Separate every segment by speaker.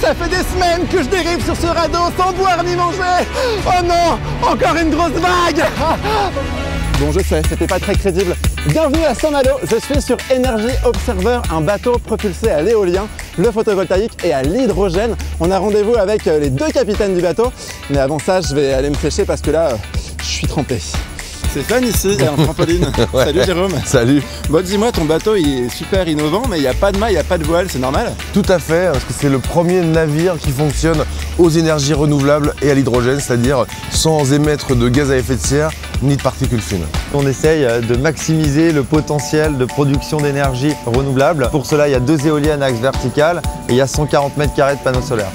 Speaker 1: Ça fait des semaines que je dérive sur ce radeau sans boire ni manger. Oh non, encore une grosse vague. Bon, je sais, c'était pas très crédible. Bienvenue à Saint-Malo, je suis sur Energy Observer, un bateau propulsé à l'éolien, le photovoltaïque et à l'hydrogène. On a rendez-vous avec les deux capitaines du bateau. Mais avant ça, je vais aller me sécher parce que là, je suis trempé. C'est fun ici, il y a un trampoline. Ouais. Salut Jérôme.
Speaker 2: Salut.
Speaker 1: Bon, dis-moi, ton bateau il est super innovant, mais il n'y a pas de mât, il n'y a pas de voile, c'est normal?
Speaker 2: Tout à fait, parce que c'est le premier navire qui fonctionne aux énergies renouvelables et à l'hydrogène, c'est-à-dire sans émettre de gaz à effet de serre ni de particules fines.
Speaker 3: On essaye de maximiser le potentiel de production d'énergie renouvelable. Pour cela, il y a 2 éoliennes à axe vertical et il y a 140 mètres carrés de panneaux solaires.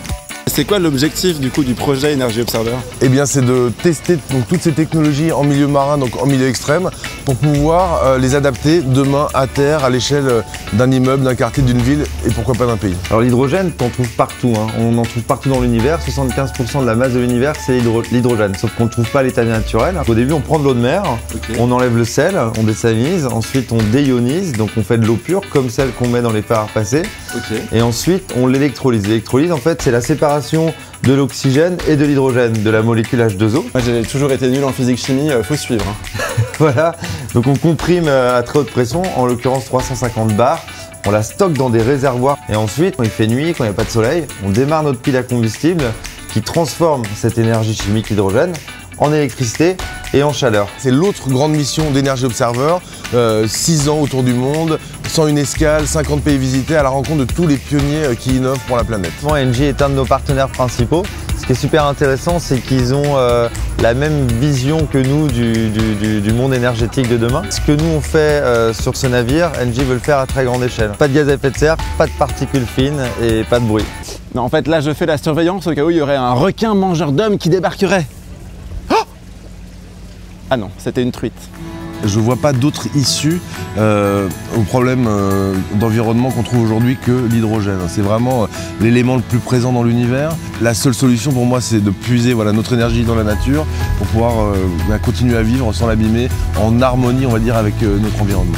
Speaker 1: C'est quoi l'objectif du coup du projet Energy Observer?
Speaker 2: Eh bien, c'est de tester donc, toutes ces technologies en milieu marin, donc en milieu extrême, pour pouvoir les adapter demain à terre, à l'échelle d'un immeuble, d'un quartier, d'une ville et pourquoi pas d'un pays.
Speaker 3: Alors l'hydrogène, on en trouve partout, hein. On en trouve partout dans l'univers. 75% de la masse de l'univers, c'est l'hydrogène, sauf qu'on ne trouve pas à l'état naturel. Au début, on prend de l'eau de mer, on enlève le sel, on désalinise, ensuite on déionise, donc on fait de l'eau pure comme celle qu'on met dans les fers à repasser. Et ensuite, on l'électrolyse. L'électrolyse, en fait, c'est la séparation de l'oxygène et de l'hydrogène, de la molécule H2O.
Speaker 1: Moi j'ai toujours été nul en physique-chimie, faut suivre. Hein.
Speaker 3: Voilà, donc on comprime à très haute pression, en l'occurrence 350 bars. On la stocke dans des réservoirs et ensuite, quand il fait nuit, quand il n'y a pas de soleil, on démarre notre pile à combustible qui transforme cette énergie chimique hydrogène en électricité et en chaleur.
Speaker 2: C'est l'autre grande mission d'Energy Observer, 6 ans autour du monde, 101 escales, 50 pays visités, à la rencontre de tous les pionniers qui innovent pour la planète.
Speaker 3: Engie est un de nos partenaires principaux. Ce qui est super intéressant, c'est qu'ils ont la même vision que nous du monde énergétique de demain. Ce que nous on fait sur ce navire, Engie veut le faire à très grande échelle. Pas de gaz à effet de serre, pas de particules fines et pas de bruit.
Speaker 1: Non, en fait là je fais la surveillance au cas où il y aurait un requin mangeur d'hommes qui débarquerait. Ah non, c'était une truite.
Speaker 2: Je ne vois pas d'autre issue au problème d'environnement qu'on trouve aujourd'hui que l'hydrogène. C'est vraiment l'élément le plus présent dans l'univers. La seule solution pour moi, c'est de puiser notre énergie dans la nature pour pouvoir continuer à vivre sans l'abîmer, en harmonie, on va dire, avec notre environnement.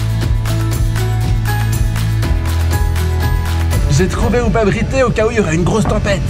Speaker 4: J'ai trouvé où m'abriter au cas où il y aurait une grosse tempête.